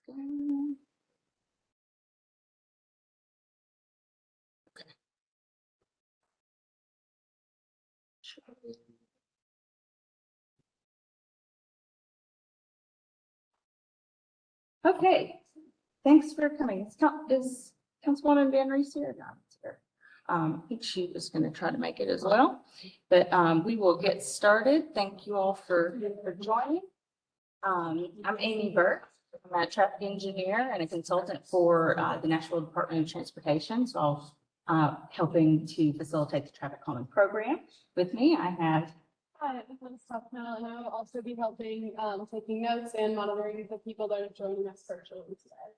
Okay. Okay, thanks for coming. Is Councilwoman Van Reese here? No, it's here. I think she was going to try to make it as well, but we will get started. Thank you all for joining. I'm Amy Burke. I'm a traffic engineer and a consultant for the Nashville Department of Transportation. So I'll helping to facilitate the traffic calming program. With me, I have Hi, I'm Stephanie, and I'll also be helping taking notes and monitoring the people that are joining us virtually today.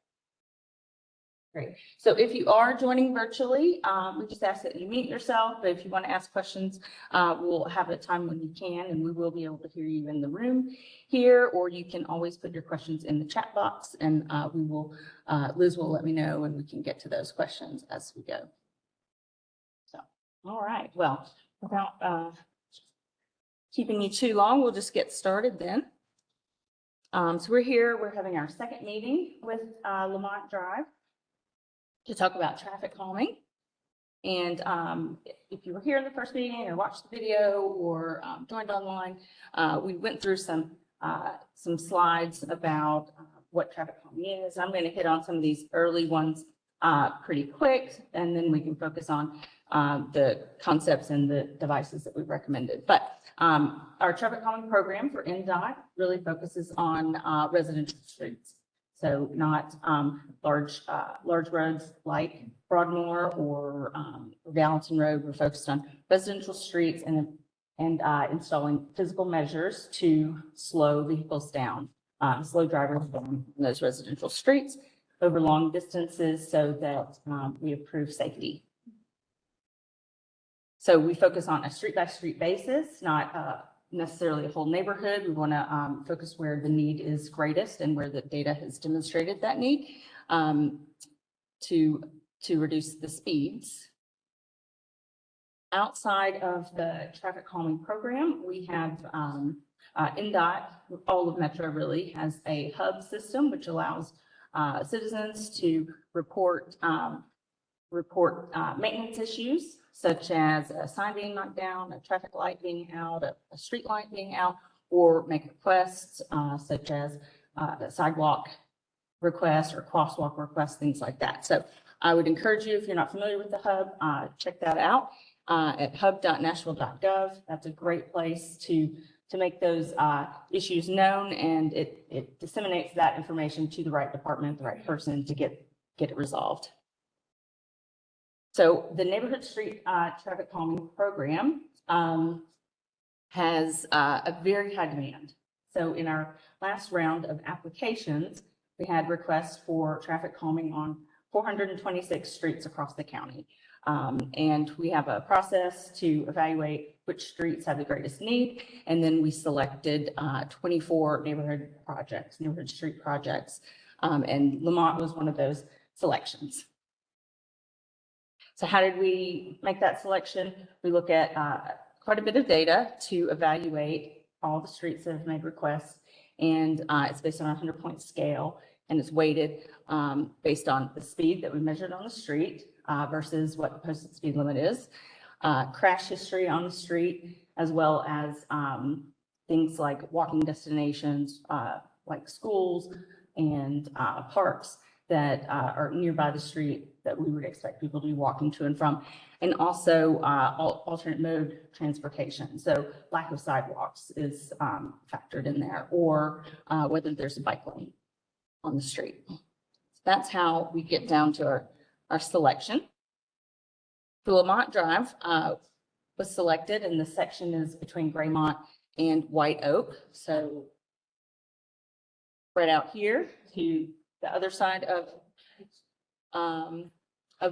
Great. So if you are joining virtually, we just ask that you mute yourself. But if you want to ask questions, we'll have a time when you can, and we will be able to hear you in the room here, or you can always put your questions in the chat box, and we will, Liz will let me know, and we can get to those questions as we go. So, all right. Well, without keeping you too long, we'll just get started then. So we're here, we're having our second meeting with Lemont Drive to talk about traffic calming. And if you were here in the first meeting or watched the video or joined online, we went through some slides about what traffic calming is. I'm going to hit on some of these early ones pretty quick, and then we can focus on the concepts and the devices that we've recommended. But our traffic calming program for NDOT really focuses on residential streets. So not large roads like Broadmoor or Gallatin Road. We're focused on residential streets and installing physical measures to slow vehicles down, slow drivers down in those residential streets over long distances so that we improve safety. So we focus on a street-by-street basis, not necessarily a whole neighborhood. We want to focus where the need is greatest and where the data has demonstrated that need to reduce the speeds. Outside of the traffic calming program, we have NDOT, all of Metro really, has a hub system which allows citizens to report maintenance issues, such as a sign being knocked down, a traffic light being out, a street light being out, or make requests such as a sidewalk request or crosswalk request, things like that. So I would encourage you, if you're not familiar with the hub, check that out at hub.Nashville.gov. That's a great place to make those issues known, and it disseminates that information to the right department, the right person to get it resolved. So the Neighborhood Street Traffic Calming Program has a very high demand. So in our last round of applications, we had requests for traffic calming on 426 streets across the county. And we have a process to evaluate which streets have the greatest need. And then we selected 24 neighborhood street projects. And Lemont was one of those selections. So how did we make that selection? We look at quite a bit of data to evaluate all the streets that have made requests, and it's based on a 100-point scale, and it's weighted based on the speed that we measured on the street versus what the posted speed limit is, crash history on the street, as well as things like walking destinations like schools and parks that are nearby the street that we would expect people to be walking to and from, and also alternate mode transportation. So lack of sidewalks is factored in there, or whether there's a bike lane on the street. So that's how we get down to our selection. The Lemont Drive was selected, and the section is between Graymont and White Oak. So right out here to the other side of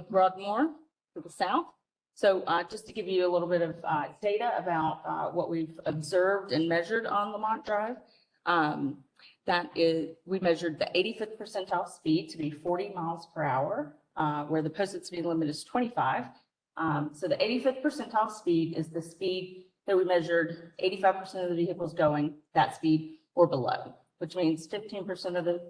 Broadmoor to the south. So just to give you a little bit of data about what we've observed and measured on Lemont Drive, we measured the 85th percentile speed to be 40 miles per hour, where the posted speed limit is 25. So the 85th percentile speed is the speed that we measured 85% of the vehicles going that speed or below. which means 15% of the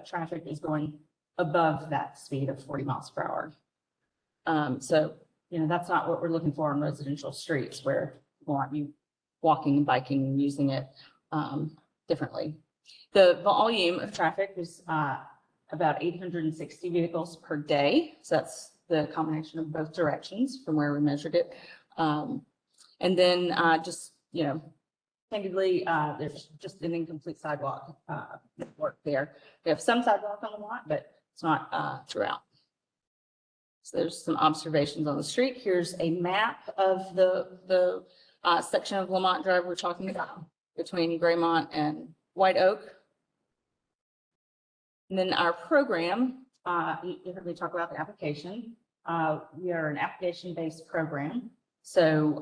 traffic is going above that speed of 40 miles per hour. So, that's not what we're looking for on residential streets where we want you walking and biking and using it differently. The volume of traffic is about 860 vehicles per day. So that's the combination of both directions from where we measured it. And then just, candidly, there's just an incomplete sidewalk network there. We have some sidewalk on the lot, but it's not throughout. So there's some observations on the street. Here's a map of the section of Lemont Drive we're talking about between Graymont and White Oak. And then our program, you heard me talk about the application. We are an application-based program. So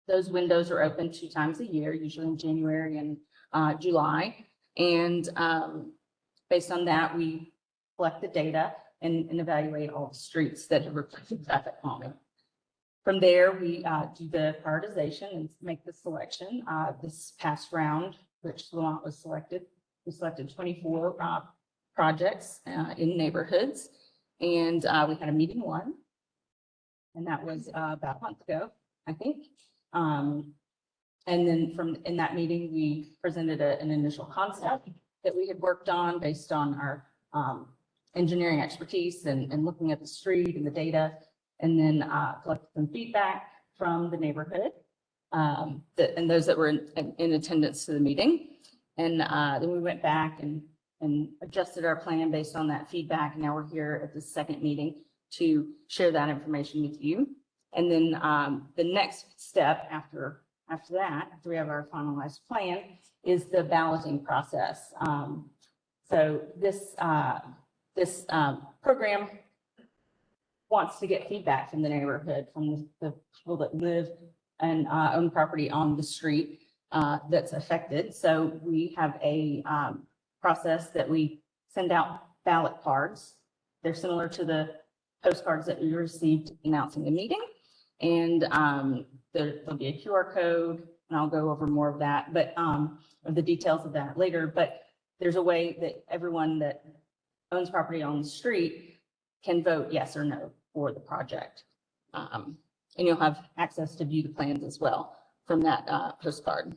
those windows are open 2 times a year, usually in January and July. And based on that, we collect the data and evaluate all the streets that have requested traffic calming. From there, we do the prioritization and make the selection. This past round, which Lemont was selected, we selected 24 projects in neighborhoods, and we had a meeting 1, and that was about a month ago, I think. And then in that meeting, we presented an initial concept that we had worked on based on our engineering expertise and looking at the street and the data, and then collected some feedback from the neighborhood and those that were in attendance to the meeting. And then we went back and adjusted our plan based on that feedback. And now we're here at the second meeting to share that information with you. And then the next step after we have our finalized plan, is the balloting process. So this program wants to get feedback from the neighborhood, from the people that live and own property on the street that's affected. So we have a process that we send out ballot cards. They're similar to the postcards that we received announcing the meeting. And there'll be a QR code, and I'll go over more of that, but of the details of that later. But there's a way that everyone that owns property on the street can vote yes or no for the project. And you'll have access to view the plans as well from that postcard.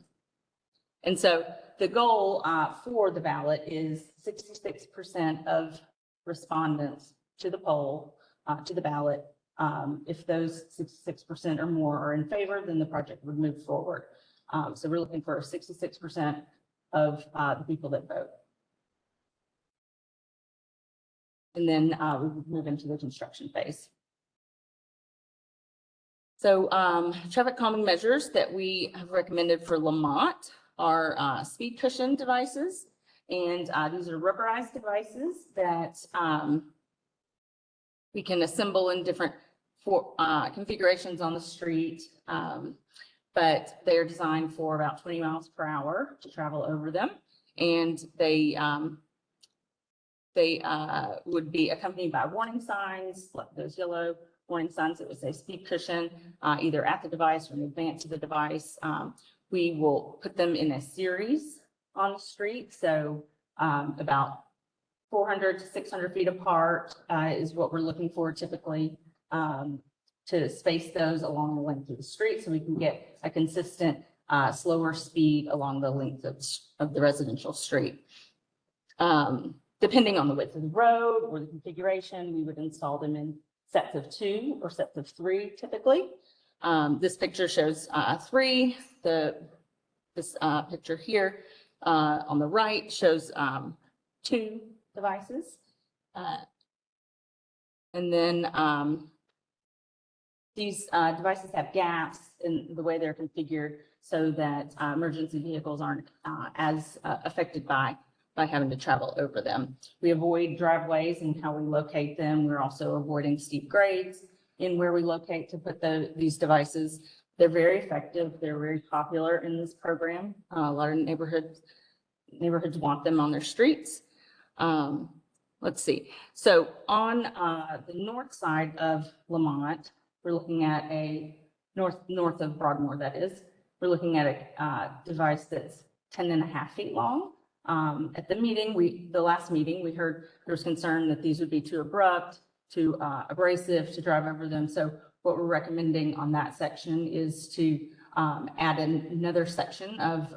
And so the goal for the ballot is 66% of respondents to the poll, to the ballot. If those 66% or more are in favor, then the project would move forward. So we're looking for 66% of the people that vote. And then we move into the construction phase. So traffic calming measures that we have recommended for Lemont are speed cushion devices. And these are rubberized devices that we can assemble in different configurations on the street. But they are designed for about 20 miles per hour to travel over them. And they would be accompanied by warning signs, like those yellow warning signs that would say speed cushion, either at the device or in advance of the device. We will put them in a series on the street. So about 400 to 600 feet apart is what we're looking for typically, to space those along the length of the street so we can get a consistent slower speed along the length of the residential street. Depending on the width of the road or the configuration, we would install them in sets of 2 or sets of 3 typically. This picture shows 3. This picture here on the right shows 2 devices. And then these devices have gaps in the way they're configured so that emergency vehicles aren't as affected by having to travel over them. We avoid driveways and how we locate them. We're also avoiding steep grades in where we locate to put these devices. They're very effective. They're very popular in this program. A lot of neighborhoods want them on their streets. Let's see. So on the north side of Lemont, we're looking at a north of Broadmoor, that is. We're looking at a device that's 10.5 feet long. At the meeting, the last meeting, we heard there was concern that these would be too abrupt, too abrasive to drive over them. So what we're recommending on that section is to add another section of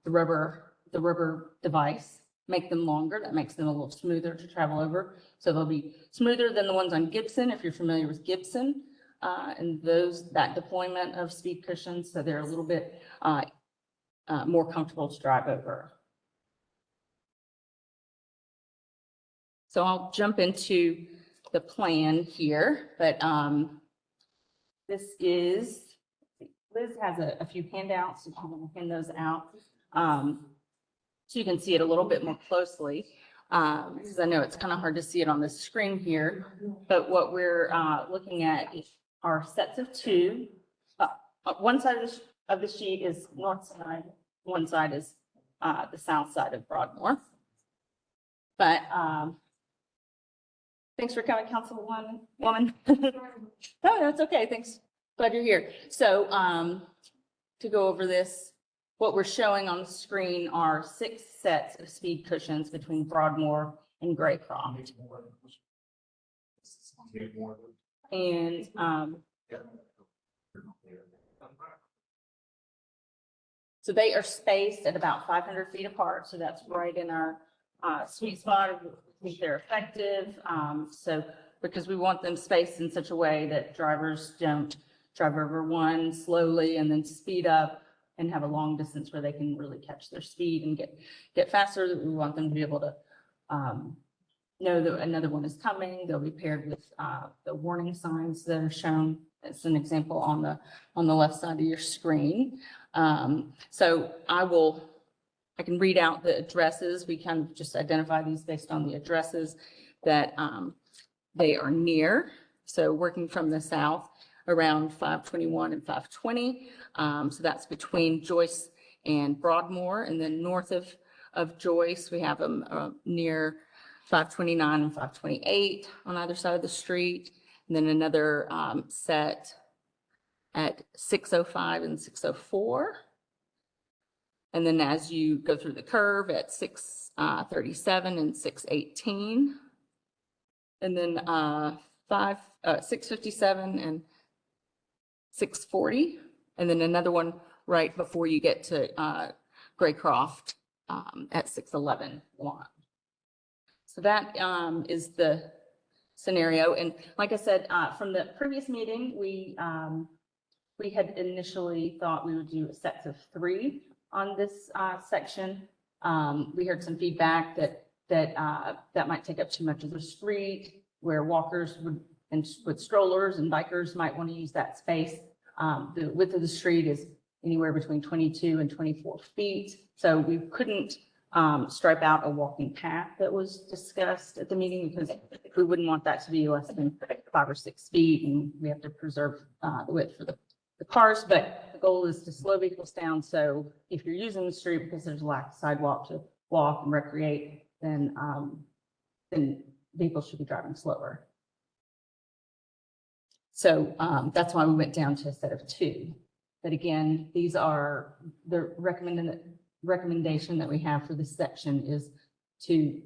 the rubber device, make them longer. That makes them a little smoother to travel over. So they'll be smoother than the ones on Gibson, if you're familiar with Gibson, and that deployment of speed cushions. So they're a little bit more comfortable to drive over. So I'll jump into the plan here, but this is, Liz has a few handouts, so I'm going to hand those out so you can see it a little bit more closely, because I know it's kind of hard to see it on the screen here, but what we're looking at are sets of two. One side of the sheet is north side, one side is the south side of Broadmoor. But thanks for coming, Councilwoman. No, it's okay. Thanks. Glad you're here. So to go over this, what we're showing on the screen are 6 sets of speed cushions between Broadmoor and Graycroft. And so they are spaced at about 500 feet apart. So that's right in our sweet spot. I think they're effective. So because we want them spaced in such a way that drivers don't drive over one slowly and then speed up and have a long distance where they can really catch their speed and get faster. We want them to be able to know that another one is coming. They'll be paired with the warning signs that are shown as an example on the left side of your screen. So I can read out the addresses. We kind of just identify these based on the addresses that they are near. So working from the south, around 521 and 520. So that's between Joyce and Broadmoor. And then north of Joyce, we have them near 529 and 528 on either side of the street. And then another set at 605 and 604. And then as you go through the curve at 637 and 618. And then 657 and 640, and then another one right before you get to Graycroft at 611. So that is the scenario. And like I said, from the previous meeting, we had initially thought we would do sets of 3 on this section. We heard some feedback that might take up too much of the street, where walkers with strollers and bikers might want to use that space. The width of the street is anywhere between 22 and 24 feet. So we couldn't stripe out a walking path that was discussed at the meeting, because we wouldn't want that to be less than 5 or 6 feet, and we have to preserve the width for the cars. But the goal is to slow vehicles down. So if you're using the street because there's a lack of sidewalk to walk and recreate, then vehicles should be driving slower. So that's why we went down to a set of 2. But again, these are the recommendation that we have for this section is to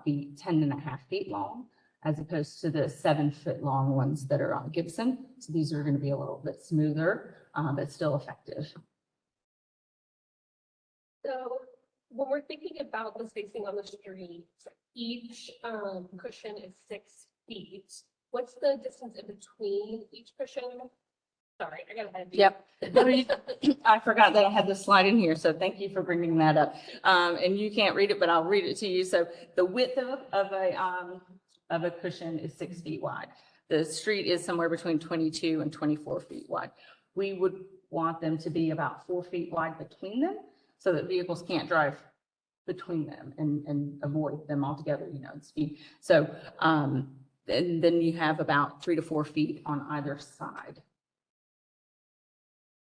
be 10.5 feet long, as opposed to the 7-foot long ones that are on Gibson. So these are going to be a little bit smoother, but still effective. So when we're thinking about the spacing on the street, each cushion is 6 feet. What's the distance in between each cushion? Sorry, I got ahead of you. Yep. I forgot that I had this slide in here, so thank you for bringing that up. And you can't read it, but I'll read it to you. So the width of a cushion is 6 feet wide. The street is somewhere between 22 and 24 feet wide. We would want them to be about 4 feet wide between them, so that vehicles can't drive between them and avoid them altogether, in speed. So and then you have about 3 to 4 feet on either side.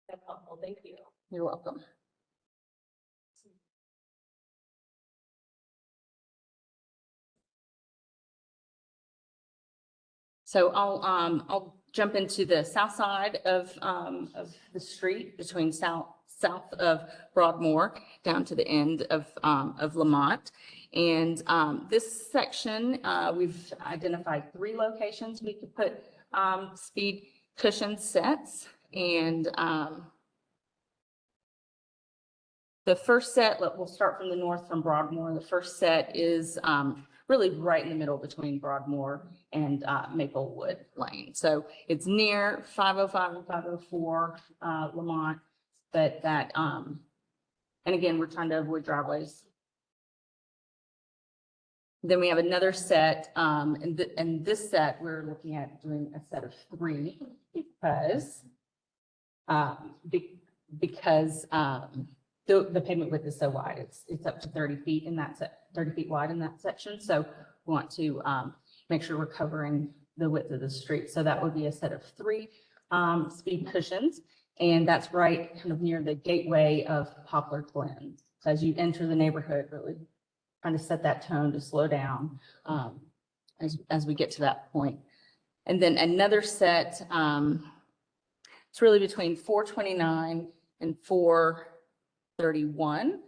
That's helpful. Thank you. You're welcome. So I'll jump into the south side of the street between South south of Broadmoor down to the end of Lemont. And this section, we've identified 3 locations we could put speed cushion sets. And the first set, we'll start from the north from Broadmoor. The first set is really right in the middle between Broadmoor and Maplewood Lane. So it's near 505 and 504 Lemont, but that, and again, we're trying to avoid driveways. Then we have another set, and this set, we're looking at doing a set of 3 because the pavement width is so wide. It's up to 30 feet in that 30 feet wide in that section. So we want to make sure we're covering the width of the street. So that would be a set of 3 speed cushions. And that's right kind of near the gateway of Poplar Glen. So as you enter the neighborhood, really trying to set that tone to slow down as we get to that point. And then another set, it's really between 429 and 431,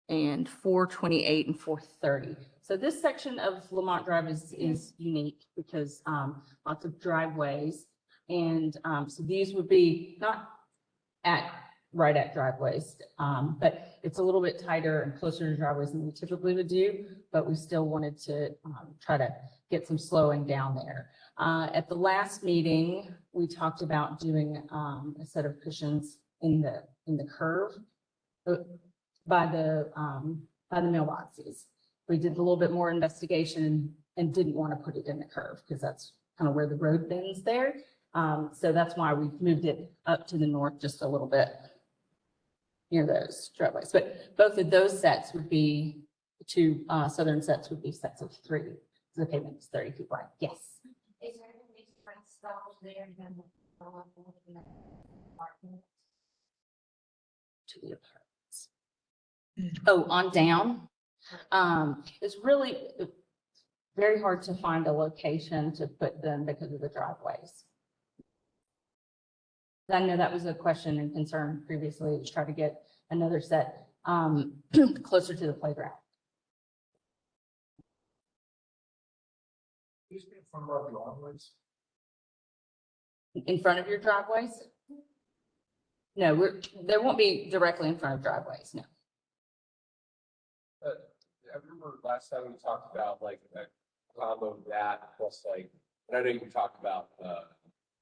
and 428 and 430. So this section of Lemont Drive is unique because lots of driveways. And so these would be not right at driveways, but it's a little bit tighter and closer to driveways than we typically would do, but we still wanted to try to get some slowing down there. At the last meeting, we talked about doing a set of cushions in the curve by the mailboxes. We did a little bit more investigation and didn't want to put it in the curve because that's kind of where the road bends there. So that's why we moved it up to the north just a little bit near those driveways. But both of those sets would be, 2 southern sets would be sets of 3. So the pavement is 30 feet wide. Yes. Is there any different styles there than To the apartments. Oh, on down. It's really very hard to find a location to put them because of the driveways. I know that was a question and concern previously, to try to get another set closer to the playground. In front of your driveways? No, there won't be directly in front of driveways, no. I remember last time we talked about like a combo of that plus like, and I know you talked about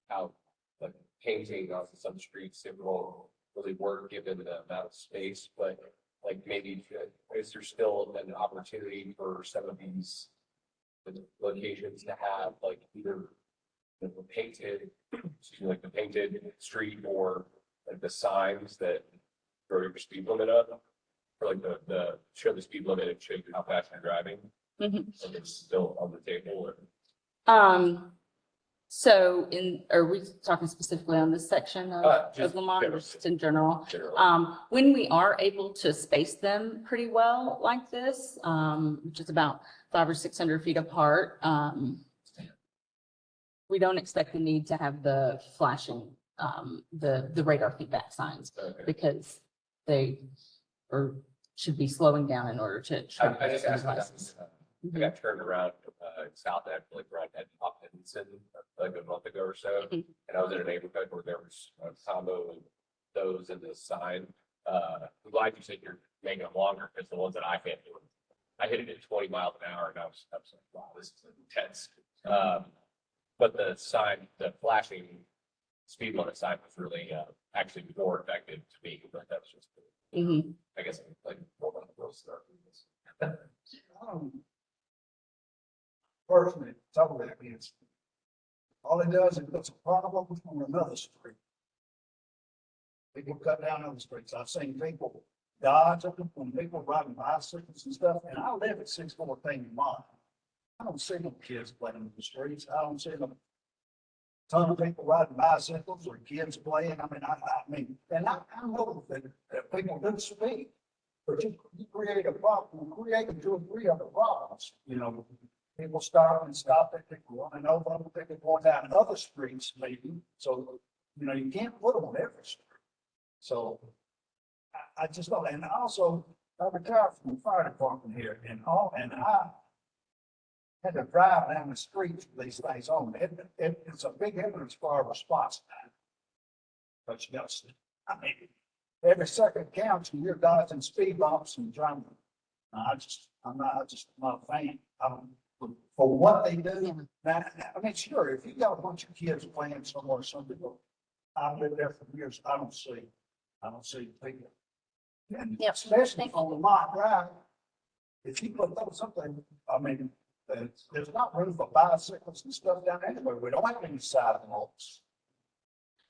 how like painting on some streets, it won't really work given the amount of space, but like maybe is there still an opportunity for some of these locations to have like either the painted, like the painted street or like the signs that throw your speed limit up, or like the show the speed limit and show you how fast you're driving. Mhm. And it's still on the table. Or... So are we talking specifically on this section of Lemont, or just in general? When we are able to space them pretty well like this, which is about 500 or 600 feet apart, we don't expect the need to have the flashing, the radar feedback signs, because they should be slowing down in order to. I just asked that. I got turned around south at like right at Hopkinson like a month ago or so, and I was in a neighborhood where there was a combo of those and the sign. I'm glad you said you're making them longer, because the ones that I hit, I hit it at 20 miles an hour, and I was like, wow, this is intense. But the sign, the flashing speed limit sign was really actually more effective to me, but that was just, I guess, like more of a real start. Personally, some of that is all it does is puts a problem on another street. People cut down other streets. I've seen people dodge them when people riding bicycles and stuff, and I live at 614 Mott. I don't see no kids playing in the streets. I don't see them. Ton of people riding bicycles or kids playing. I mean, and I know that people do speed, but you create a problem, you create 2 or 3 other problems, you know. People stop it, people running over them, people going down other streets maybe. So, you know, you can't put them on every street. So I just don't, and also, I retired from the fire department here and I had to drive down the streets with these things on. It's a big hindrance for our response time. But you got, I mean, every second counts and you're dodging speed bumps and driving. I'm not a fan. For what they do. Now, I mean, sure, if you got a bunch of kids playing somewhere, some people, I've lived there for years, I don't see people. And Yep. especially on the lot drive, if you put those something, I mean, there's not room for bicycles and stuff down there anyway. We don't have any sidewalks.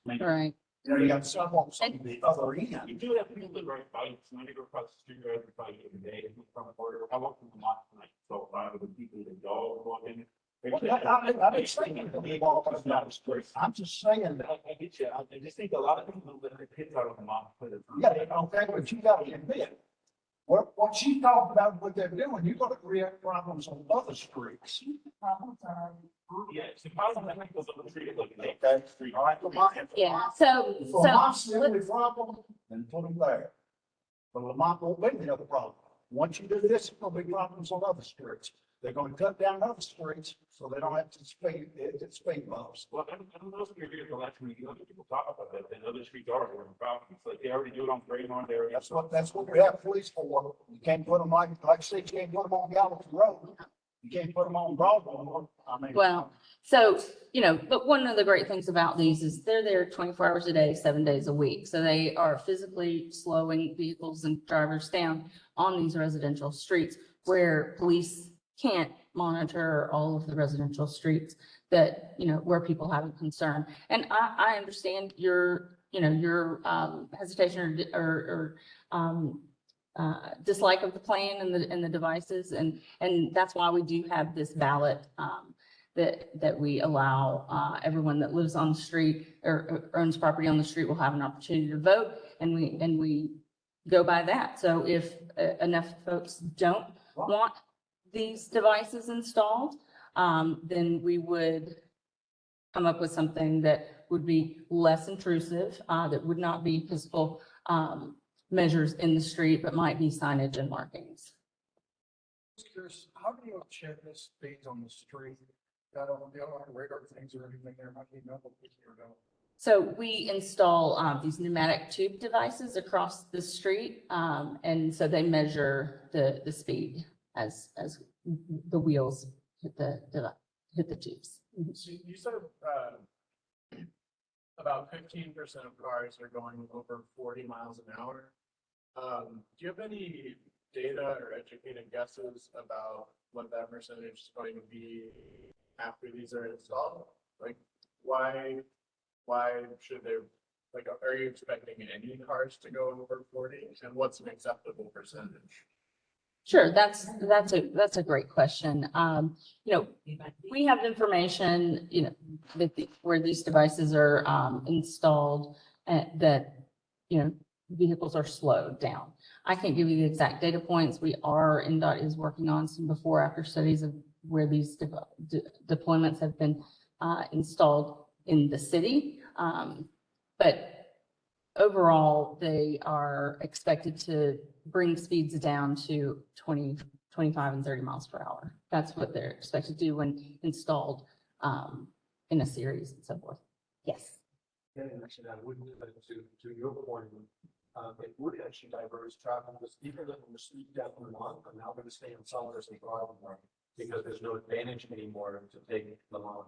I mean, Right. you know, you got sidewalks on the other end. You do have people that ride bikes, and I go across the street every bike every day, from the border. I walk from the lot tonight, so a lot of the people that go walking. Well, I'm not saying that we walk up down the street. I'm just saying that. I get you. I just think a lot of people that their kids out of the lot. Yeah, okay, but you gotta admit, what she talked about, what they're doing, you're gonna create problems on other streets. Yeah, it's impossible to make those other streets look like Okay, street. all right, for my. Yeah, so, For Lamont's the only problem, then put them there. But Lamont won't be the other problem. Once you do this, there'll be problems on other streets. They're gonna cut down other streets, so they don't have to speed bumps. Well, I don't know if you're here the last week, other people talk about that, and other streets are having problems. Like they already do it on Fremont area. That's what we have police for. You can't put them like I said, you can't put them on Gallatin Road. You can't put them on Broadway. I mean. well, so, but one of the great things about these is they're there 24 hours a day, 7 days a week. So they are physically slowing vehicles and drivers down on these residential streets where police can't monitor all of the residential streets that, where people have a concern. And I understand your hesitation or dislike of the plan and the devices. And that's why we do have this ballot, that we allow, everyone that lives on the street or owns property on the street will have an opportunity to vote. And we go by that. So if enough folks don't want these devices installed, then we would come up with something that would be less intrusive, that would not be physical measures in the street, but might be signage and markings. How do you check the speeds on the street? Got on the other radar things or anything there? How do you know what people are doing? So we install these pneumatic tube devices across the street, and so they measure the speed as the wheels hit the tubes. So you said about 15% of cars are going over 40 miles an hour. Do you have any data or educated guesses about what that percentage is going to be after these are installed? Like, why should there, like, are you expecting any cars to go over 40? And what's an acceptable percentage? Sure, that's a great question. We have information, where these devices are installed, that vehicles are slowed down. I can't give you the exact data points. NDOT is working on some before after studies of where these deployments have been installed in the city. But overall, they are expected to bring speeds down to 20, 25 and 30 miles per hour. That's what they're expected to do when installed in a series and so forth. Yes. Yeah, and actually, that would, to your point, it would actually diverse traffic, because even though the street definitely want, I'm now going to stay in Southern State Drive because there's no advantage anymore to take Lemont.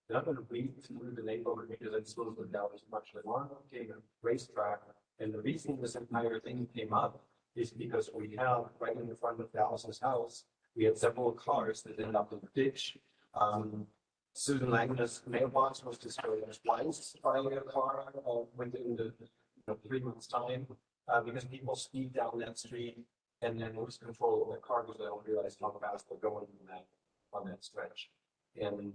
They're not going to bleed through the neighborhood because it slows them down as much. Lemont became a racetrack, and the reason this entire thing came up is because we have right in the front of Dallas's house, we had several cars that ended up in the ditch. Susan Langner's mailbox was destroyed twice by a car within the 3 months' time because people speed down that street and then lose control of their car because they don't realize how fast they're going on that stretch. And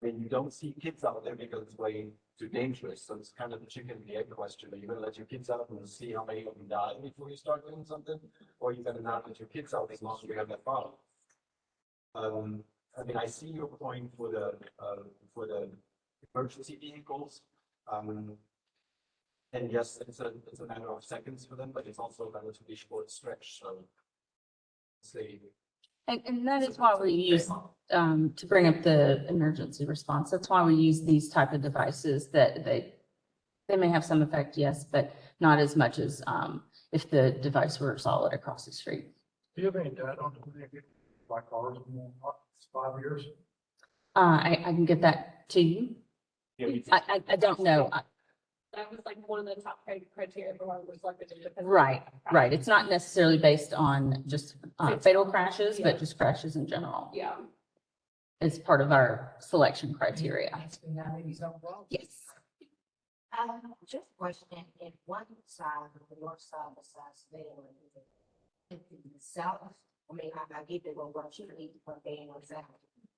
when you don't see kids out there because it's way too dangerous, so it's kind of the chicken and the egg question. Are you going to let your kids out and see how many of them die before you start doing something, or are you going to not let your kids out as long as we have that problem? I mean, I see your point for the emergency vehicles. And And yes, it's a matter of seconds for them, but it's also a relatively short stretch, so. Say. And that is why we use, to bring up the emergency response, that's why we use these type of devices that they may have some effect, yes, but not as much as, if the device were solid across the street. Do you have any data on like ours in the last 5 years? I can get that to you. Yeah, we- I don't know. That was like one of the top criteria for why it was selected. Right. It's not necessarily based on just fatal crashes, but Yeah. just crashes in general. Yeah. It's part of our selection criteria. Yes. Just a question, if one side, the north side, besides there, if the south, I mean, I get that we're watching it from being on south,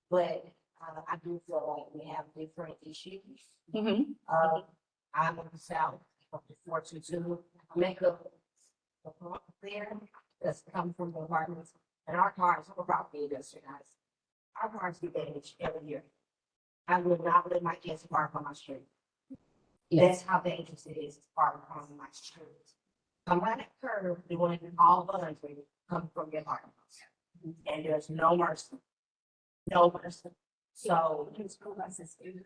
but I do feel like we have different issues. Mhm. I'm on the south, of the 422, make up the park there, that's come from the apartments, and our cars, we're property industry guys. Our cars get damaged every year. I would not let my kids park on my street. Yes. That's how dangerous it is to park on my street. I'm right at curb, doing all voluntary, come from your apartments. And there's no mercy. No mercy. So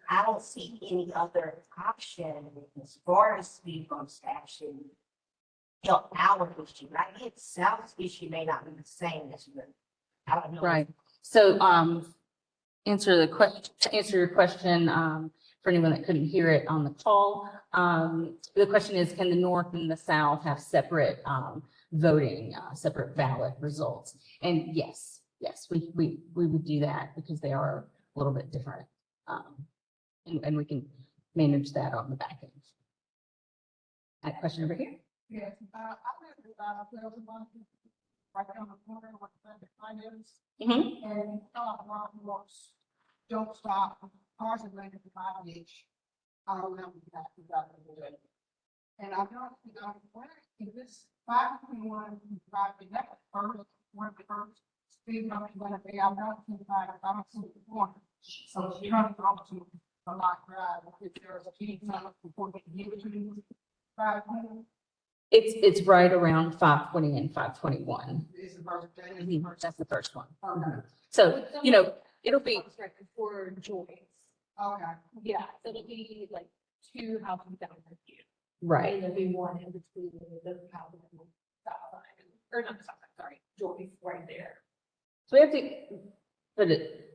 I don't see any other option as far as speed bumps to actually help our issue. I get South's issue may not be the same as you. I don't know. Right. So, answer your question, for anyone that couldn't hear it on the call. The question is, can the North and the South have separate, voting, separate ballot results? And yes, we would do that because they are a little bit different. And we can manage that on the back end. That question over here. Yes, I live in Belgium, right on the corner with the finance, Mhm. and walks, don't stop, cars are running to my age. I remember that. And I don't, where is this 521, that first, one of the first speed bump you're gonna be, I'm not thinking about it, I don't see the point. So she runs off to a lot drive, if there's a speed bump before they can give it to you. 520. It's right around 520 and 521. Is the first day. Mhm. That's the first one. Okay. So, it'll be, For Joyce. Okay. Yeah, so it'll be like two houses down from you. right. And there'll be one in between the house and the stop sign, or not the stop sign, sorry, Joyce right there. So we have to put it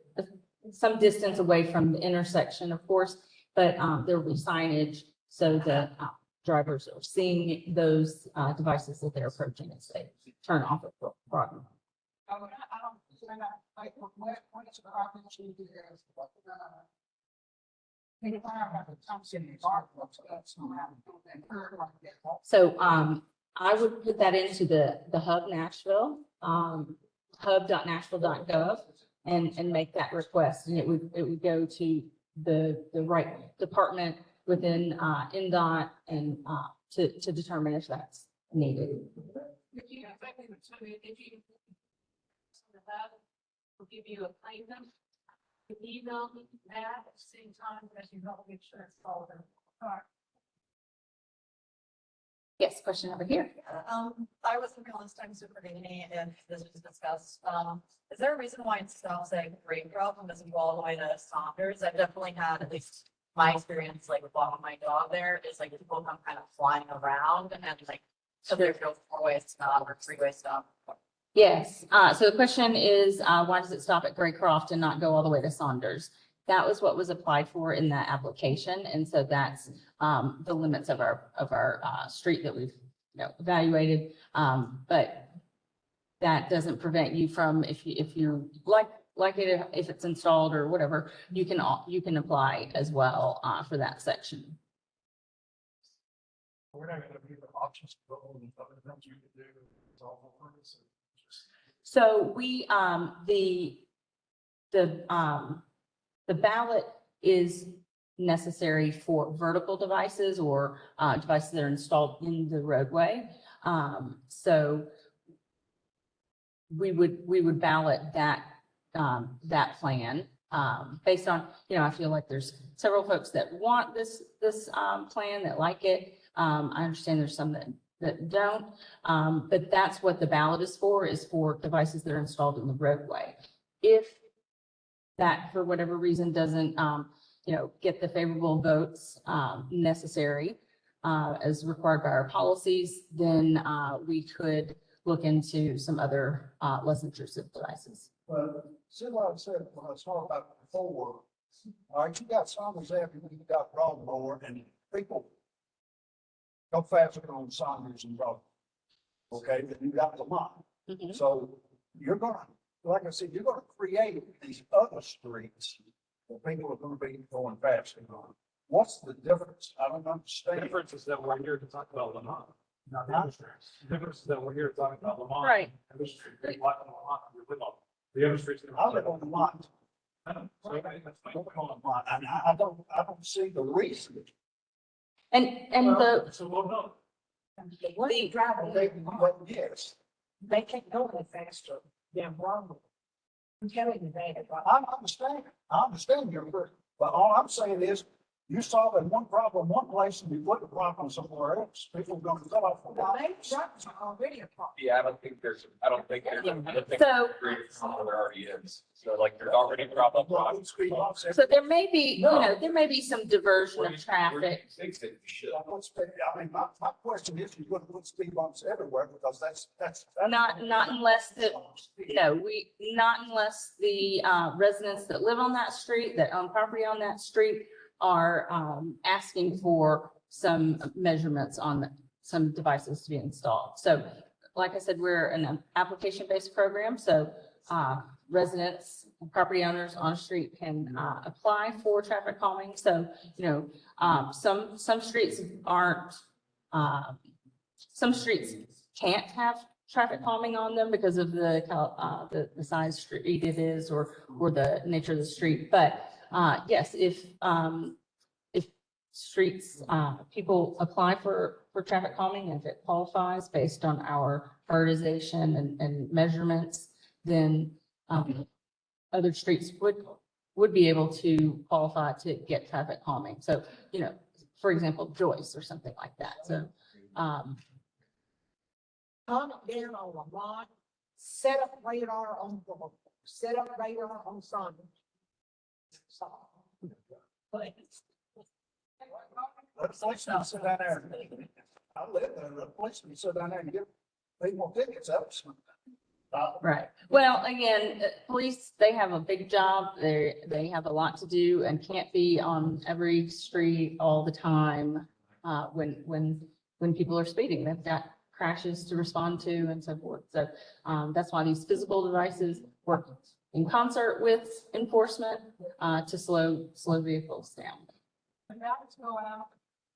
some distance away from the intersection, of course, but there will be signage so that drivers are seeing those devices that they're approaching as they turn off at Broadway. I don't, like, what is the opportunity is, So I would put that into the hub Nashville, hub.nashville.gov and make that request. And it would go to the right department within NDOT and to determine if that's needed. If you, will give you a claim number. You email me that at the same time as you help make sure it's all there. Yes, question over here. I was in Palestine superintendent and this was discussed. Is there a reason why it stops at Greengrove and doesn't go all the way to Saunders? I've definitely had, at least my experience, like with walking my dog there, is like people come kind of flying around and like, so there's no four-way stop or three-way stop. Yes, so the question is, why does it stop at Graycroft and not go all the way to Saunders? That was what was applied for in that application, and so that's the limits of our street that we've evaluated. But that doesn't prevent you from, if you like it, if it's installed or whatever, you can apply as well for that section. We're not gonna be the options for all the other things you can do. It's all for us. So we, the ballot is necessary for vertical devices or devices that are installed in the roadway. So we would ballot that plan based on, I feel like there's several folks that want this plan, that like it. I understand there's some that don't. But that's what the ballot is for devices that are installed in the roadway. If that, for whatever reason, doesn't, get the favorable votes, necessary, as required by our policies, then, we could look into some other, less intrusive devices. Well, see what I said when I was talking about before. All right, you got Saunders Avenue, you got Broadmoor, and people go faster on Saunders and Broadmoor. Okay, then you got Lemont. Mhm. So you're gonna, like I said, you're gonna create these other streets where people are gonna be going faster on. What's the difference? I don't The understand. difference is that we're here to talk about Lemont, not the other streets. The difference is that we're here to talk about Lemont. Right. And this street, we like Lemont, we live on. The other streets. I live on Lemont. So, okay, that's fine. And I don't see the reason. And the, So, well, no, When you drive a They, but yes, they can't go any faster than Broadmoor. I'm telling you that. I understand your, but all I'm saying is, you solving one problem one place and you put the problem somewhere else, people are gonna go off. The main trucks are already a problem. Yeah, I don't think there's. So- There already is. So like there's already a problem. so there may be, there may be some diversion of traffic. Thinks that we should. I mean, my question is, you're gonna put speed bumps everywhere because that's. Not unless not unless the residents that live on that street, that own property on that street are asking for some measurements on some devices to be installed. So like I said, we're an application-based program. So residents, property owners on a street can apply for traffic calming. So, some streets aren't, some streets can't have traffic calming on them because of the size street it is or the nature of the street. But yes, if streets, people apply for traffic calming, and if it qualifies based on our prioritization and measurements, then other streets would be able to qualify to get traffic calming. So, for example, Joyce or something like that. So, Calm it down on Lemont, set up radar on Saunders. Let the policeman sit down there. I live there, let the policeman sit down there and give people tickets up. right. Well, again, police, they have a big job. They have a lot to do and can't be on every street all the time. When people are speeding, they've got crashes to respond to and so forth. So, that's why these physical devices work in concert with enforcement, to slow vehicles down. When ballots go out,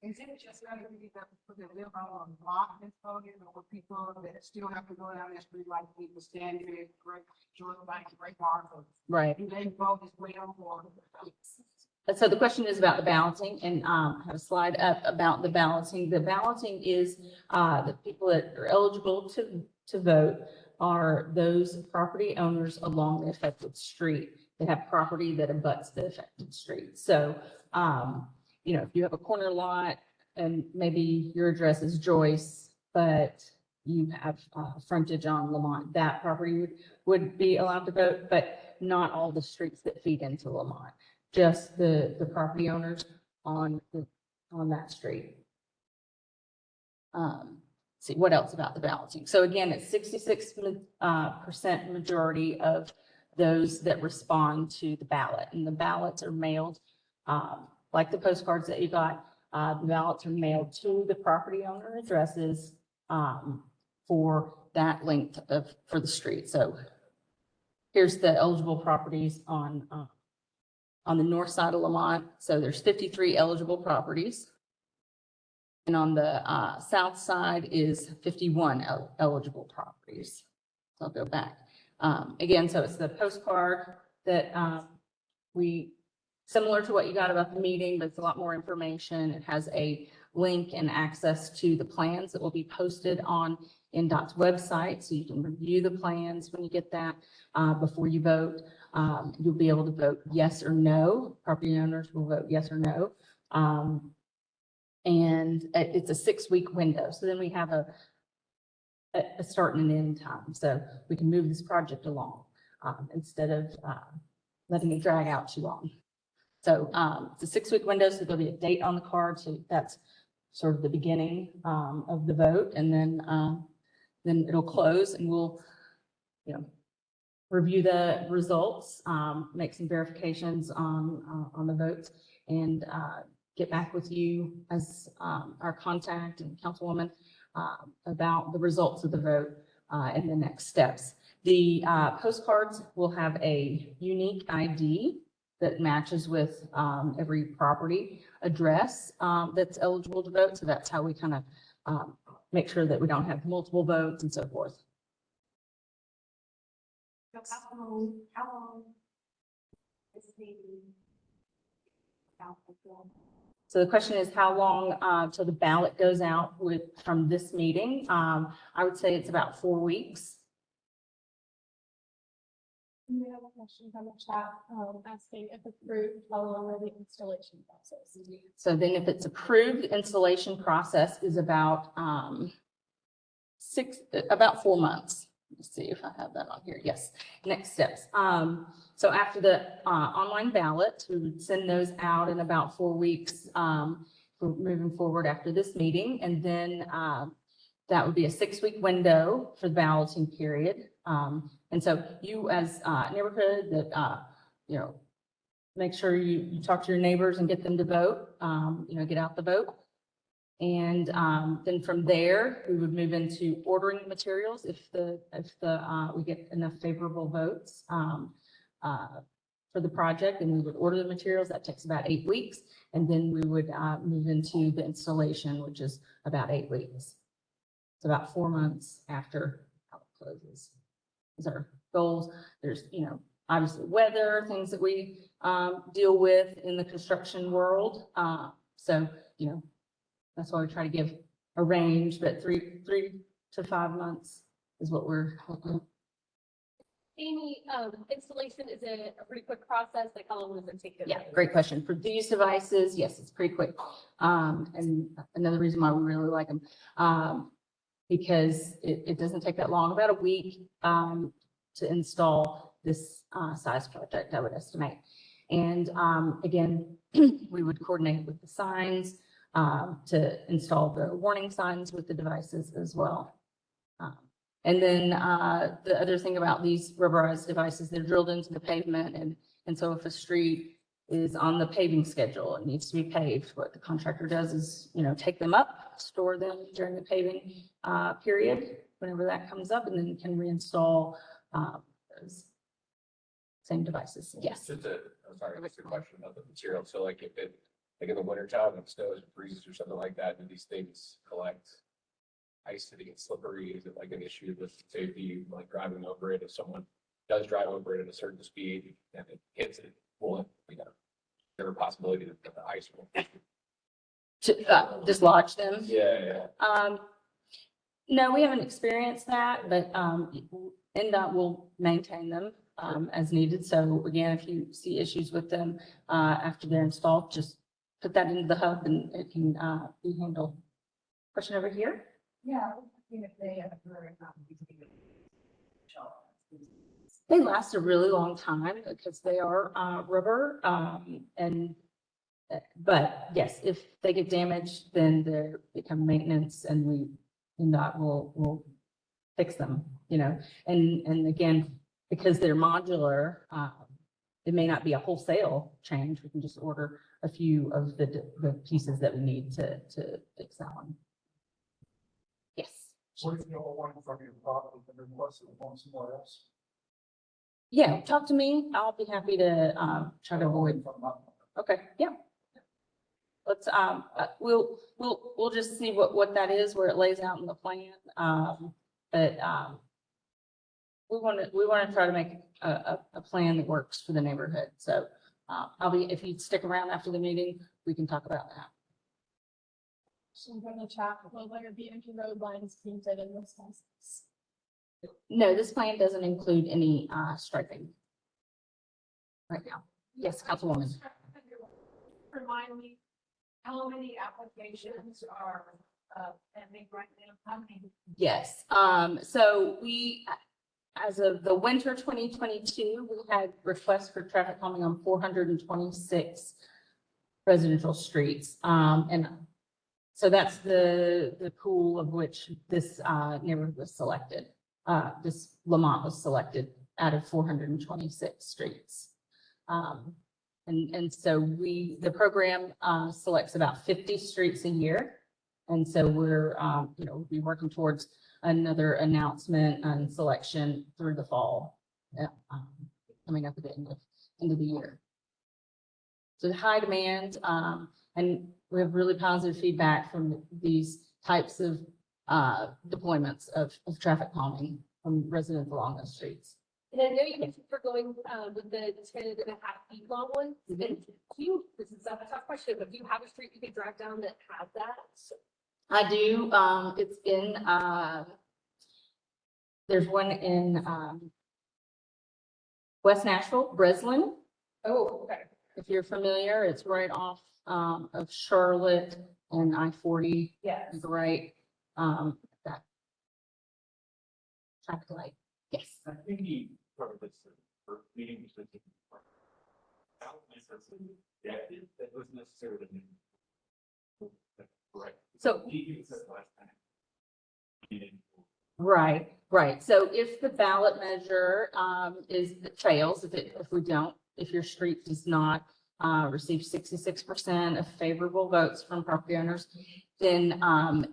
is it just gonna be that people that live on a block that's voting, or people that still have to go down that street like people standing there, great, join the bike, great bar, or Right. do they vote as well for? So the question is about the balancing, and I have a slide up about the balancing. The balancing is the people that are eligible to vote are those property owners along the affected street that have property that abuts the affected street. So, if you have a corner lot and maybe your address is Joyce, but you have frontage on Lemont, that property would be allowed to vote, but not all the streets that feed into Lemont. Just the property owners on that street. See what else about the balancing. So again, it's 66% majority of those that respond to the ballot, and the ballots are mailed, like the postcards that you got. The ballots are mailed to the property owner addresses for that length for the street. So here's the eligible properties on the north side of Lemont. So there's 53 eligible properties. And on the south side is 51 eligible properties. So I'll go back. Again, so it's the postcard that similar to what you got about the meeting, but it's a lot more information. It has a link and access to the plans that will be posted on NDOT's website. So you can review the plans when you get that before you vote. You'll be able to vote yes or no. Property owners will vote yes or no. And it's a 6-week window. So then we have a start and an end time. So we can move this project along instead of letting it drag out too long. So it's a 6-week window, so there'll be a date on the card. So that's sort of the beginning of the vote. And then it'll close and we'll, review the results, make some verifications on the votes, and get back with you as our contact and councilwoman about the results of the vote and the next steps. The postcards will have a unique ID that matches with every property address that's eligible to vote. So that's how we kind of make sure that we don't have multiple votes and so forth. How long is the So the question is how long till the ballot goes out from this meeting? I would say it's about 4 weeks. We have a question from the chat asking if approved, how long will the installation process? So then if it's approved, the installation process is about 4 months. Let's see if I have that on here. Yes, next steps. So after the online ballot, we would send those out in about 4 weeks. We're moving forward after this meeting, and then that would be a 6-week window for the balloting period. And so you as neighborhood that, make sure you talk to your neighbors and get them to vote, get out the vote. And then from there, we would move into ordering materials if we get enough favorable votes for the project, and we would order the materials. That takes about 8 weeks. And then we would move into the installation, which is about 8 weeks. It's about 4 months after it closes. These are goals. There's, obviously weather, things that we deal with in the construction world. So, that's why we try to give a range, but 3 to 5 months is what we're hoping. Amy, installation, is it a pretty quick process? Like how long does it take? Yeah, great question. For these devices, yes, it's pretty quick. And another reason why we really like them, because it doesn't take that long, about a week to install this size project, I would estimate. And again, we would coordinate with the signs to install the warning signs with the devices as well. And then the other thing about these rubberized devices, they're drilled into the pavement. And so if a street is on the paving schedule, it needs to be paved. What the contractor does is, take them up, store them during the paving period, whenever that comes up, and then can reinstall those same devices. Yes. Just a question about the material. So like if it, like in the winter time, if it snows or freezes or something like that, do these things collect ice to get slippery? Is it like an issue with safety, like driving over it? If someone does drive over it at a certain speed and it hits it, will it, there a possibility that the ice will Dislodge them? Yeah. No, we haven't experienced that, but NDOT will maintain them as needed. So again, if you see issues with them after they're installed, just put that into the hub and it can be handled. Question over here? Yeah. They last a really long time because they are rubber. But yes, if they get damaged, then they become maintenance, and NDOT will fix them. And again, because they're modular, it may not be a wholesale change. We can just order a few of the pieces that we need to fix that one. Yes. So if you know one from your property, then request it from somewhere else. Yeah, talk to me. I'll be happy to try to avoid. Okay, yeah. Let's we'll just see what that is, where it lays out in the plan. But we want to try to make a plan that works for the neighborhood. So if you stick around after the meeting, we can talk about that. So from the chat, will there be any road lines painted in this process? No, this plan doesn't include any striping right now. Yes, Councilwoman. Remind me, How many applications are, pending right now? How many? Yes, so we, as of the winter 2022, we had requests for traffic calming on 426 residential streets. And so that's the pool of which this neighborhood was selected. This Lemont was selected out of 426 streets. And so the program selects about 50 streets a year. And so we're, we'll be working towards another announcement and selection through the fall, coming up at the end of the year. So high demand, and we have really positive feedback from these types of deployments of traffic calming from residents along those streets. And I know you mentioned for going, with the 10.5 feet long ones. Mhm. And this is a tough question, but do you have a street you could drive down that has that? I do, it's in, there's one in, West Nashville, Breslin. Oh, okay. If you're familiar, it's right off, of Charlotte and I-40, Yes. right, that traffic light. Yes. I think he covered this for meeting. That wasn't necessarily. Right. So, He said last time. right. So if the ballot measure, fails, if your street does not, receive 66% of favorable votes from property owners, then,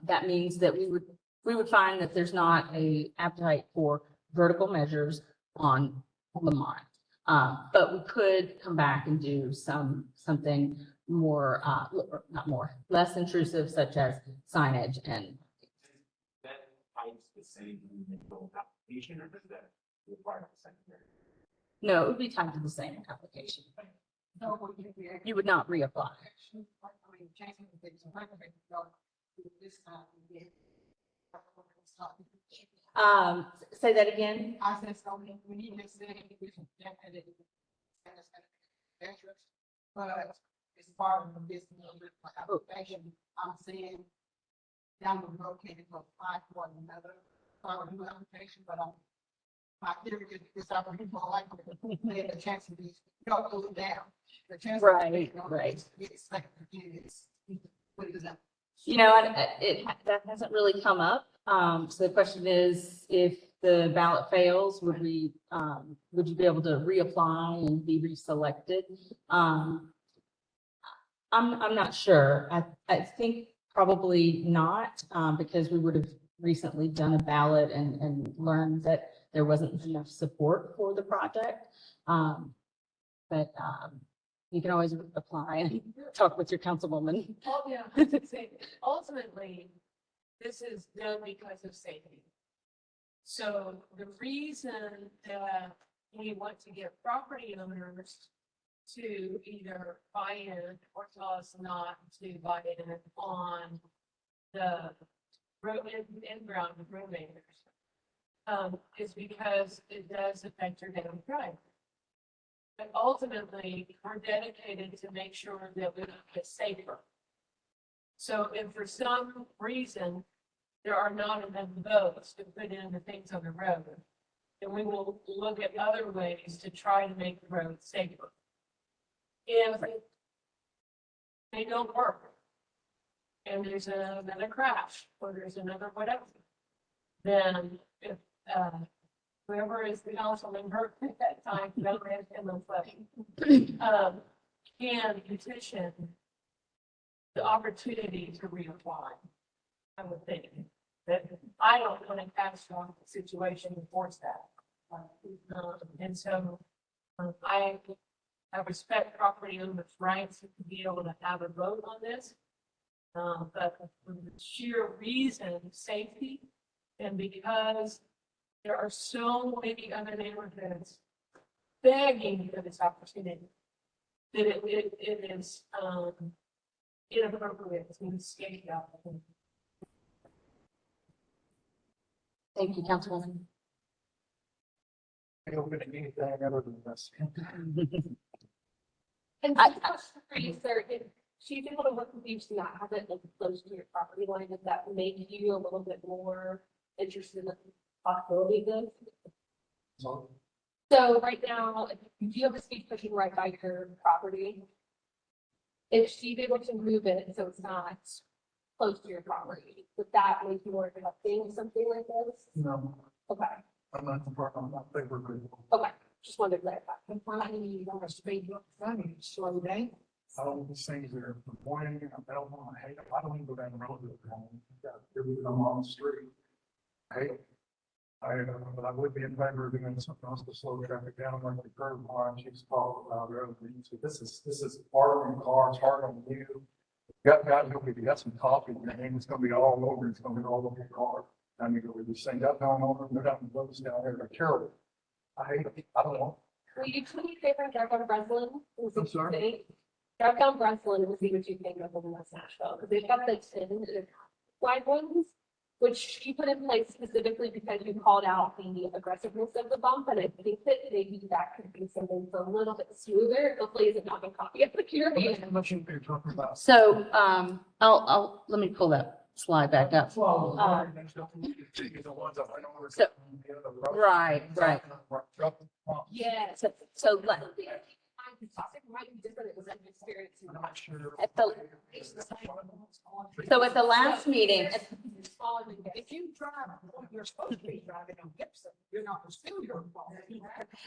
that means that we would find that there's not a appetite for vertical measures on Lemont. But we could come back and do something more, less intrusive, such as signage and. That types the same initial application, or does that require a secondary? No, it would be tied to the same application. You would not reapply. Say that again. I said, so when you just said we can definitely. But it's part of the business application, I'm saying. Down the road, can go apply for another part of the application, but my theory is this opportunity more likely to the chance of these, goes down. The chance. Right. It's like, what is that? That hasn't really come up. So the question is, if the ballot fails, would you be able to reapply and be reselected? I'm not sure. I think probably not, because we would have recently done a ballot and learned that there wasn't enough support for the project. But you can always apply and talk with your councilwoman. Oh, yeah. Ultimately, this is done because of safety. So the reason that we want to get property owners to either buy in or tell us not to buy in on the road and ground road makers, is because it does affect your daily drive. But ultimately, we're dedicated to make sure that we make it safer. So if for some reason there are not enough votes to put in the things on the road, then we will look at other ways to try to make the road safer. If they don't work and there's another crash or there's another whatever, then if whoever is the council member at that time, can petition the opportunity to reapply. I would think that I don't want to pass on the situation and force that. And so I respect property owners' rights to be able to have a vote on this. But for the sheer reason of safety, and because there are so many other neighborhoods begging for this opportunity, that it is inappropriate to skate out. Thank you, Councilwoman. We're gonna need that other than this. And I- question for you, sir, she's able to work with you to not have it like close to your property line. Does that make you a little bit more interested in the possibility of this? So, So right now, if you have a speed cushion right by your property. If she's able to move it so it's not close to your property, would that make you more interested in something like this? no, Okay, I'm not favorable. okay, just wanted to clarify. And finally, you want to speed up, running, slow down. All these things that are pointing, I don't want to hate them. I don't even go down the road with them. I'm on the street. I hate it. But I would be in favor of doing something else to slow traffic down, like the curb line, she's talking about road. So this is hard on cars, hard on you. You got some coffee, and it's gonna be all over, it's gonna be all over your car. I mean, we just saying that down over, they're down the roads down there, they're terrible. I hate it. I don't know. Will you do me a favor and drive down Breslin? and see I'm what you sorry? think? Drive down Breslin and see what you think of them in West Nashville, because they've got the 10 wide ones, which you put in place specifically because you called out the aggressiveness of the bump, and I think that maybe that could be something that's a little bit smoother. Hopefully, it's not a copy of the cure. How much you been talking about? So, let me pull that slide back up. So, Right, right. Yeah. So let, Might be different. It was an experience. I'm not sure. at the, so at the last meeting, If you drive, you're supposed to be driving on Gibson, you're not still your fault.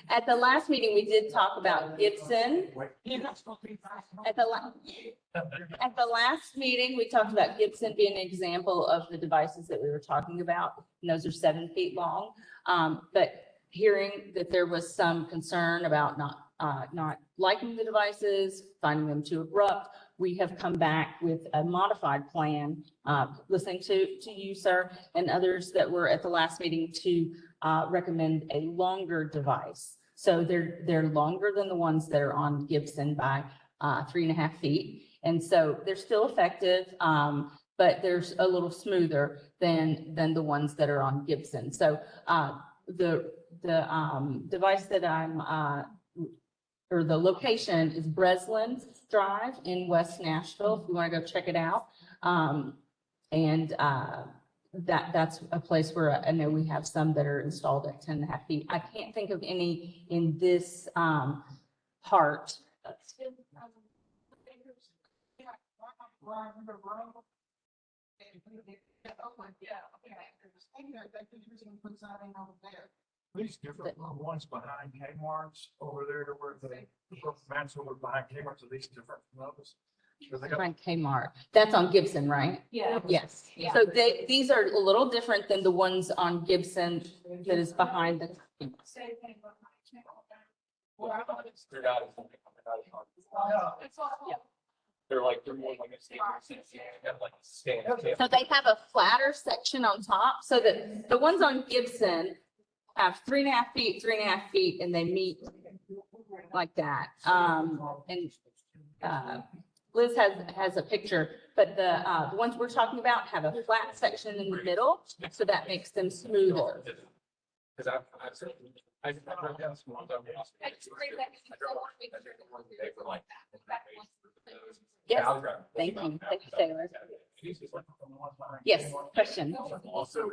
at the last meeting, we did talk about Gibson. You're not supposed to be driving. At the last meeting, we talked about Gibson being an example of the devices that we were talking about. And those are 7 feet long. But hearing that there was some concern about not liking the devices, finding them too abrupt, we have come back with a modified plan, listening to you, sir, and others that were at the last meeting to recommend a longer device. So they're longer than the ones that are on Gibson by 3.5 feet. And so they're still effective, but they're a little smoother than the ones that are on Gibson. So the device that or the location is Breslin Drive in West Nashville, if you want to go check it out. That's a place where I know we have some that are installed at 10.5 feet. I can't think of any in this part. These different ones behind Kmart's over there where the mats over behind Kmart's, are these different from those? Because they got- Behind Kmart. That's on Gibson, right? Yeah. Yes. Yeah. So these are a little different than the ones on Gibson that is behind the. They're not. They're more like a stand. So they have a flatter section on top, so that the ones on Gibson have 3.5 feet, 3.5 feet, and they meet like that. Liz has a picture, but the ones we're talking about have a flat section in the middle, so that makes them smoother. Because I've read down some ones over. I just agree that you still want to make sure that They were like that. Yes, thank you, Taylor. Yes, question. Also.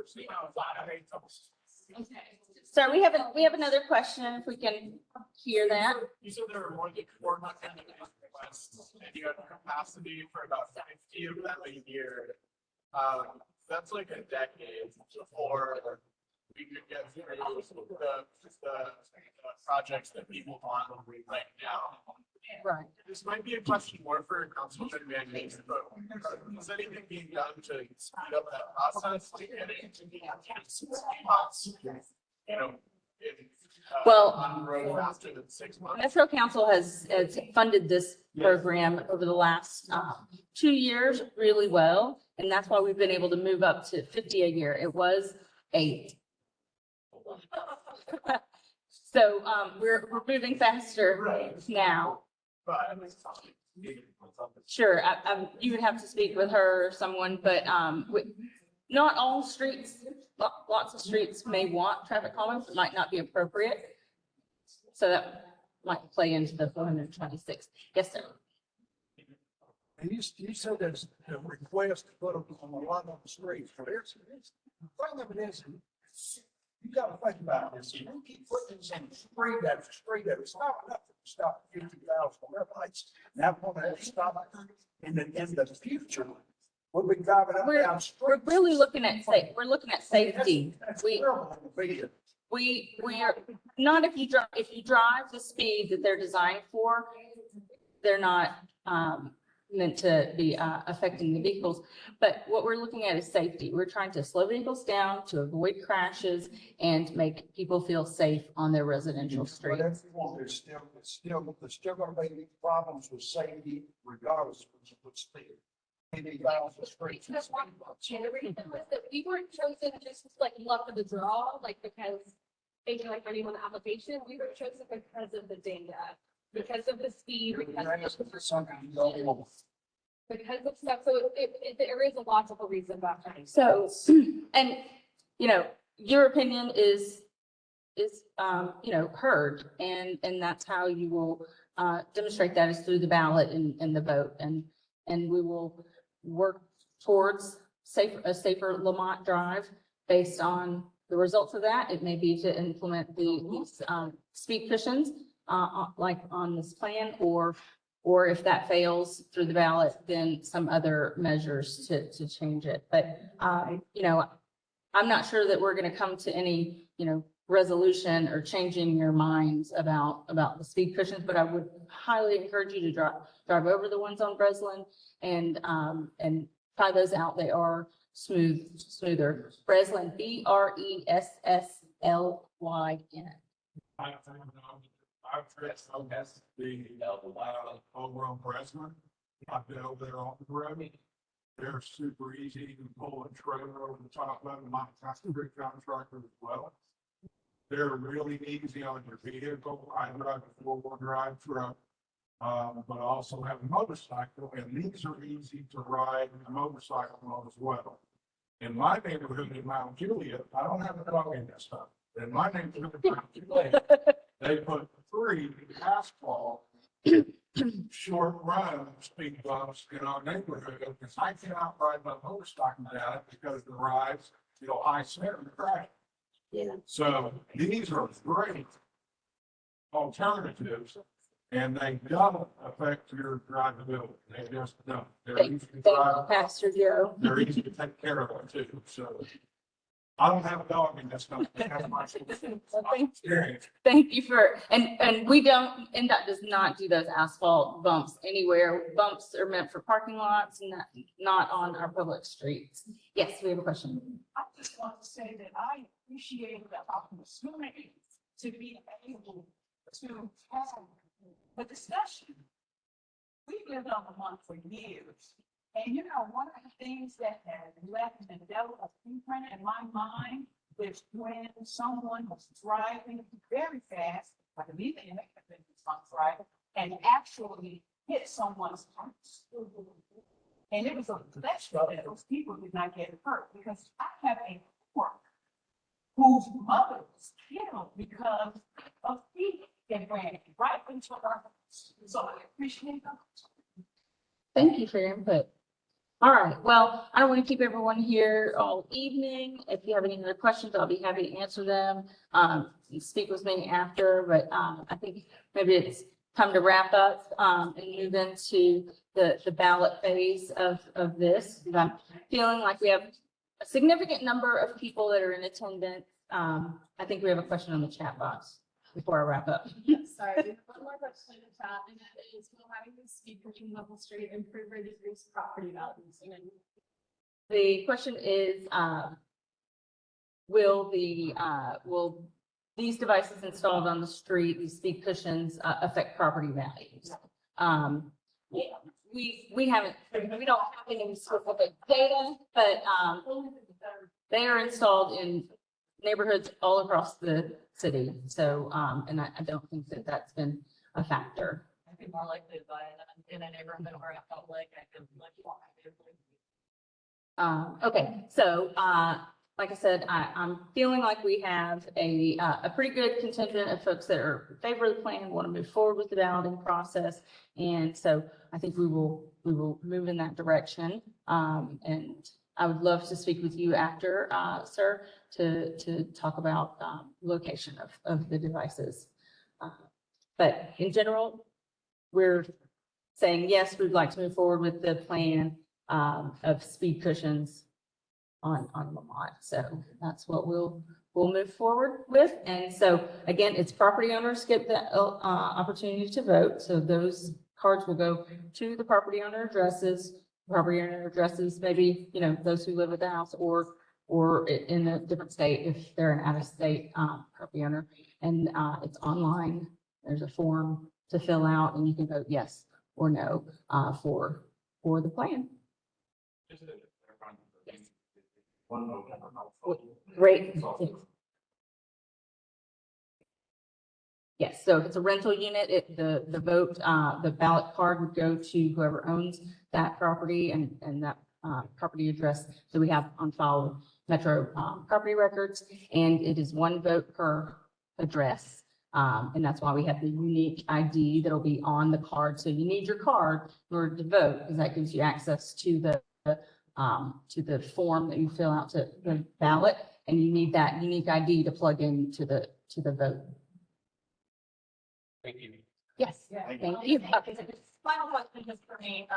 Sir, we have another question, if we can hear that. You said there were more than 400 requests, and you had capacity for about 50 of them a year. That's like a decade before we could get through the projects that people want right now. Right. This might be a question more for Councilman Manning, but is anything being done to speed up that process to get it to be spots? You know, Well, on the road faster than 6 months. Metro Council has funded this program over the last 2 years really well, and that's why we've been able to move up to 50 a year. It was 8. So we're moving faster now. Sure, you would have to speak with her or someone, but not all streets, lots of streets may want traffic calming, it might not be appropriate. So that might play into the 426. Yes, sir. And you said there's a request to put them on a lot of the streets. Well, there's, the thing of it is, you gotta think about this. If we keep putting this in street after street, it's not enough to stop 50,000 red lights. Now, we're gonna have to stop in the future. We'll be driving up We're- down streets. We're really looking at we're looking at safety. That's We, terrible to be here. we are, not if you drive the speed that they're designed for, they're not, meant to be, affecting the vehicles. But what we're looking at is safety. We're trying to slow vehicles down to avoid crashes and make people feel safe on their residential streets. Whatever you want, there's still gonna be problems with safety regardless of the speed. 50,000 streets. That's one. And the reason was that we weren't chosen just like luck of the draw, like because they like anyone on the application, we were chosen because of the data, because of the speed, because of Something you don't want. because of stuff. So there is a logical reason behind it. So, and, your opinion is, heard, and that's how you will, demonstrate that is through the ballot and the vote. And we will work towards a safer Lemont Drive based on the results of that. It may be to implement these speed cushions, like on this plan, or if that fails through the ballot, then some other measures to change it. But, I'm not sure that we're going to come to any, resolution or changing your minds about the speed cushions, but I would highly encourage you to drive over the ones on Breslin and try those out. They are smoother. Breslin, BRESSLYN. I've dressed up as the over on Breslin. I've been over there on the road. They're super easy. You can pull a trailer over the top of them. My concrete contractor as well. They're really easy on your vehicle. I drive a 4-wheel drive truck, but I also have a motorcycle, and these are easy to ride a motorcycle on as well. In my neighborhood in Mount Juliet, I don't have a dog in this stuff. In my neighborhood in Mount Juliet, they put 3 asphalt short run speed bumps in our neighborhood because I cannot ride my motorcycle down it because the rides, high center and crash. Yeah. So these are great alternatives and they don't affect your drivability. They just don't. They're easy to Thank you, drive. Pastor Joe. They're easy to take care of too. So I don't have a dog in this company. That's my experience. Thank you for, and we don't, NDOT does not do those asphalt bumps anywhere. Bumps are meant for parking lots and not on our public streets. Yes, we have a question. I just want to say that I appreciate the opportunity to be able to have a discussion. We've lived on Lemont for years. And one of the things that has left and developed a imprint in my mind is when someone was driving very fast, like immediately driving, and actually hit someone's house. And it was a blessing that those people did not get hurt, because I have a coworker whose mother was killed because of feet that ran right into her house. So I appreciate that. Thank you for your input. All right, well, I don't want to keep everyone here all evening. If you have any other questions, I'll be happy to answer them. Speak with me after, but I think maybe it's time to wrap up and move into the ballot phase of this. I'm feeling like we have a significant number of people that are in attendance. I think we have a question on the chat box before I wrap up. Sorry, one more question in the chat, and that is, will having the speed cushion level straight improve or decrease property values? And then The question is, will these devices installed on the street, these speed cushions, affect property values? We don't have any specific data, but they are installed in neighborhoods all across the city. So, and I don't think that that's been a factor. I'd be more likely to buy it in a neighborhood where I felt like I could live. Okay, so like I said, I'm feeling like we have a pretty good contingent of folks that are in favor of the plan, want to move forward with the balloting process. And so I think we will move in that direction. And I would love to speak with you after, sir, to talk about location of the devices. But in general, we're saying, yes, we'd like to move forward with the plan of speed cushions on Lemont. So that's what we'll move forward with. And so again, it's property owners get the opportunity to vote. So those cards will go to the property owner addresses, maybe, you know, those who live at the house or in a different state if they're an out-of-state property owner. And it's online. There's a form to fill out and you can vote yes or no for the plan. Great. Yes, so if it's a rental unit, the vote, the ballot card would go to whoever owns that property and that property address that we have on file with Metro property records. And it is one vote per address. And that's why we have the unique ID that'll be on the card. So you need your card in order to vote because that gives you access to the form that you fill out to the ballot, and you need that unique ID to plug in to the vote. Thank you. Yes, Yeah. thank you. Okay, so just final question just for me,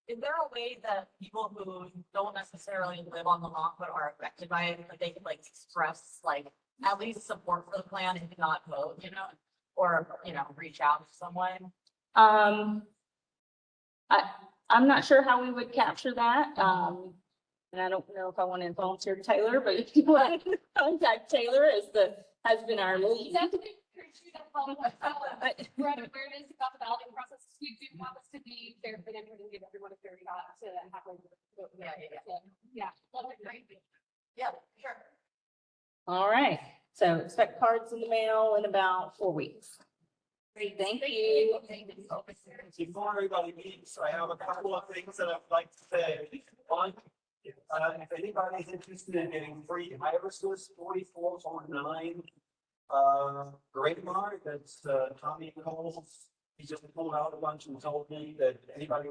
is there a way that people who don't necessarily live on the lot but are affected by it, like they could like express like at least support for the plan if not vote, you know, or, you know, reach out to someone? I'm not sure how we would capture that. And I don't know if I want to volunteer Taylor, but if you want to contact Taylor has been our lead. We're at awareness about the balloting process. We do want this to be fair for them and give everyone a fair shot to have like. Yeah. Great. Yeah, sure. All right. So expect cards in the mail in about 4 weeks. Great. Thank you. Before everybody leaves, I have a couple of things that I'd like to say. One, if anybody's interested in getting free irises, 4449, Great Mart, that's Tommy Cole's. He just pulled out a bunch and told me that anybody